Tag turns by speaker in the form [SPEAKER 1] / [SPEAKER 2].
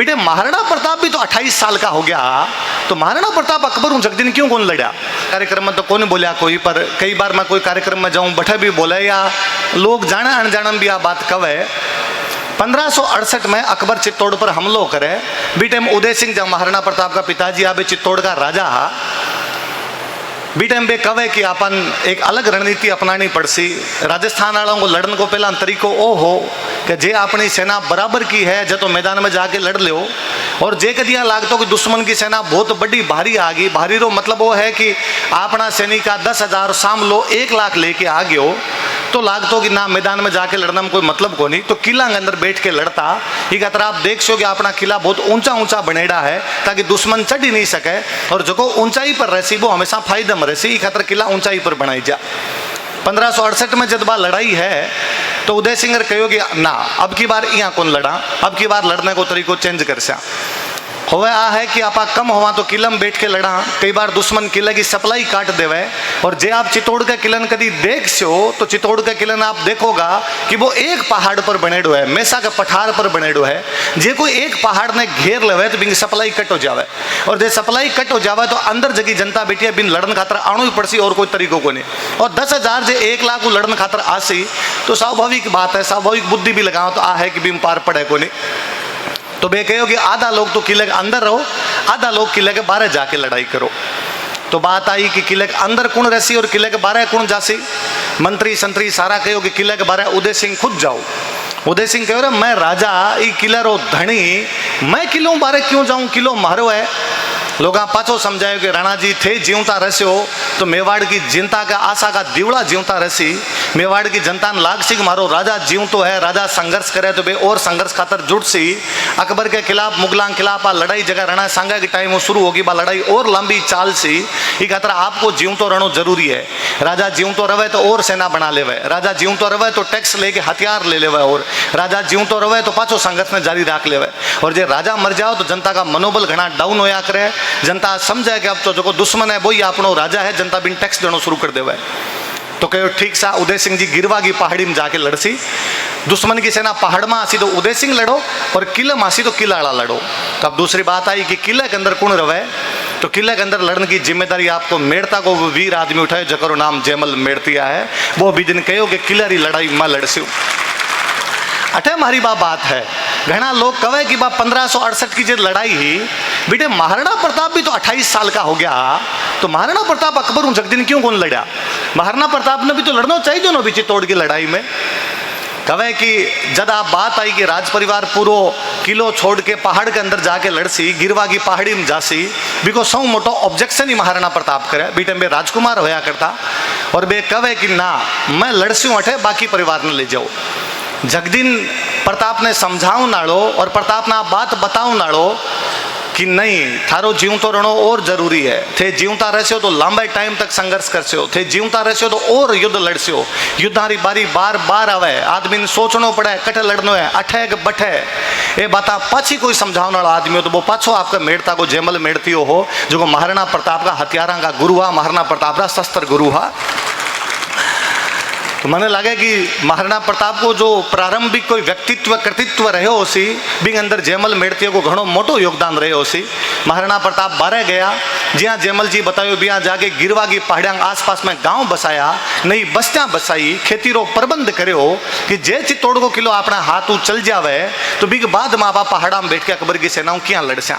[SPEAKER 1] बेटे महाराणा प्रताप भी तो 28 साल का हो गया, तो महाराणा प्रताप अकबर हूँ जगदीन क्यों कौन लड़ा? कार्यक्रम में तो कौन बोलिया कोई, पर कई बार मैं कोई कार्यक्रम में जाऊँ बैठे भी बोले या लोग जाने अनजाने भी आ बात कवे। 1568 में अकबर चित्तौड़ पर हमलो करे, बी टाइम उदय सिंह जब महाराणा प्रताप का पिताजी आबे चित्तौड़ का राजा हा, बी टाइम बे कवे कि अपन एक अलग रणनीति अपनानी पड़सी। राजस्थान वालों को लड़ने को पहला तरीको ओ हो कि जे अपनी सेना बराबर की है जो तो मैदान में जाके लड़ लो, और जे कदिया लागतो कि दुश्मन की सेना बहुत बड़ी भारी आ गई, भारी रो मतलब वो है कि अपना सैनिका 10,000 साम लो 1 लाख लेके आ गयो, तो लागतो कि ना मैदान में जाके लड़ना में कोई मतलब को नहीं, तो किला के अंदर बैठ के लड़ता। एक अतर आप देख सो कि अपना किला बहुत ऊंचा ऊंचा बनेड़ा है ताकि दुश्मन चढ़ ही नहीं सके, और जो ऊंचाई पर रहसी वो हमेशा फायदा में रहसी, खतर किला ऊंचाई पर बनाई जा। 1568 में जब बार लड़ाई है तो उदय सिंह कहो कि ना अब की बार यहाँ कौन लड़ा, अब की बार लड़ने को तरीको चेंज कर सा होवे आ है कि आपा कम हुआ तो किला में बैठ के लड़ा। कई बार दुश्मन किले की सप्लाई काट देवे, और जे आप चित्तौड़ का किलन कभी देख सो तो चित्तौड़ का किलन आप देखोगा कि वो एक पहाड़ पर बनेडो है, मेसा का पठार पर बनेडो है। जे कोई एक पहाड़ ने घेर लेवे तो बिन सप्लाई कट हो जावे, और जे सप्लाई कट हो जावे तो अंदर जगी जनता बैठी है बिन लड़न खातर आणु ही पड़सी, और कोई तरीको को नहीं। और 10,000 जे 1 लाख को लड़न खातर आसी तो स्वाभाविक बात है, स्वाभाविक बुद्धि भी लगाओ तो आ है कि बिन पार पड़े को नहीं। तो बे कहो कि आधा लोग तो किले के अंदर रहो, आधा लोग किले के बाहर जाके लड़ाई करो। तो बात आई कि किले के अंदर कौन रहसी और किले के बाहर कौन जासी। मंत्री संतरी सारा कहो कि किले के बाहर उदय सिंह खुद जाओ। उदय सिंह कहो रे मैं राजा ई किले रो धनी, मैं किलो बारे क्यों जाऊं, किलो मारो है। लोग पाछो समझायो कि राणा जी थे जीवता रहस्यो तो मेवाड़ की जनता का आशा का दीवड़ा जीवता रहसी। मेवाड़ की जनता ने लागसी कि मारो राजा जीव तो है, राजा संघर्ष करे तो बे और संघर्ष खातर जुटसी। अकबर के खिलाफ मुगलों के खिलाफ आ लड़ाई जगह राणा सांगा की टाइम शुरू होगी, बा लड़ाई और लंबी चाल सी। ये खातर आपको जीव तो रहना जरूरी है। राजा जीव तो रवे तो और सेना बना लेवे, राजा जीव तो रवे तो टैक्स लेके हथियार ले लेवे, और राजा जीव तो रवे तो पाछो संघर्ष ने जारी रख लेवे। और जे राजा मर जाओ तो जनता का मनोबल घना डाउन होया करे, जनता समझे कि अब तो जो दुश्मन है वही अपनो राजा है, जनता बिन टैक्स देना शुरू कर देवे। तो कहो ठीक सा उदय सिंह जी गिरवा की पहाड़ी में जाके लड़सी। दुश्मन की सेना पहाड़ में आसी तो उदय सिंह लड़ो, और किले में आसी तो किला वाला लड़ो। तो अब दूसरी बात आई कि किले के अंदर कौन रवे, तो किले के अंदर लड़ने की जिम्मेदारी आपको मेड़ता को वीर आदमी उठाए जकरो नाम जयमल मेड़तिया है, वो भी दिन कहो कि किलरी लड़ाई में लड़सी। अठे मारी बात है, घना लोग कहे कि 1568 की जो लड़ाई ही बेटे महाराणा प्रताप भी तो 28 साल का हो गया, तो महाराणा प्रताप अकबर हूँ जगदीन क्यों कौन लड़ा? महाराणा प्रताप ने भी तो लड़ना चाहिए जो ना भी चित्तौड़ की लड़ाई में। कहे कि जब आप बात आई कि राज परिवार पूरो किलो छोड़ के पहाड़ के अंदर जाके लड़सी, गिरवा की पहाड़ी में जासी, बिको सौ मोटो ऑब्जेक्शन ही महाराणा प्रताप करे। बीटे में राजकुमार होया करता, और बे कहे कि ना मैं लड़सी हूँ अठे, बाकी परिवार ने ले जाओ। जगदीन प्रताप ने समझाऊ नाड़ो और प्रताप ना बात बताऊ नाड़ो कि नहीं थारो जीव तो रहना और जरूरी है। थे जीवता रहसे हो तो लंबे टाइम तक संघर्ष करसे हो, थे जीवता रहसे हो तो और युद्ध लड़से हो। युद्धारी बारी बार बार आवे, आदमी ने सोचना पड़े कटे लड़नो है, अठे के बठे ये बात पाछी कोई समझाने वाला आदमी हो तो वो पाछो आपका मेड़ता को जयमल मेड़ती हो जो महाराणा प्रताप का हथियारा का गुरु हा, महाराणा प्रताप का शस्त्र गुरु हा। तो मैंने लगे कि महाराणा प्रताप को जो प्रारंभिक कोई व्यक्तित्व कृतित्व रहे हो सी बिंग अंदर जयमल मेड़तियों को घणो मोटो योगदान रहे हो सी। महाराणा प्रताप बारे गया जिया जयमल जी बतायो बिया जाके गिरवा की पहाड़ियां आसपास में गांव बसाया, नई बस्तियां बसाई, खेती रो प्रबंध करो कि जे चित्तौड़ को किलो अपना हाथ चल जावे तो बिग बाद माँ बाप पहाड़ा में बैठ के अकबर की सेनाओं क्या लड़सा।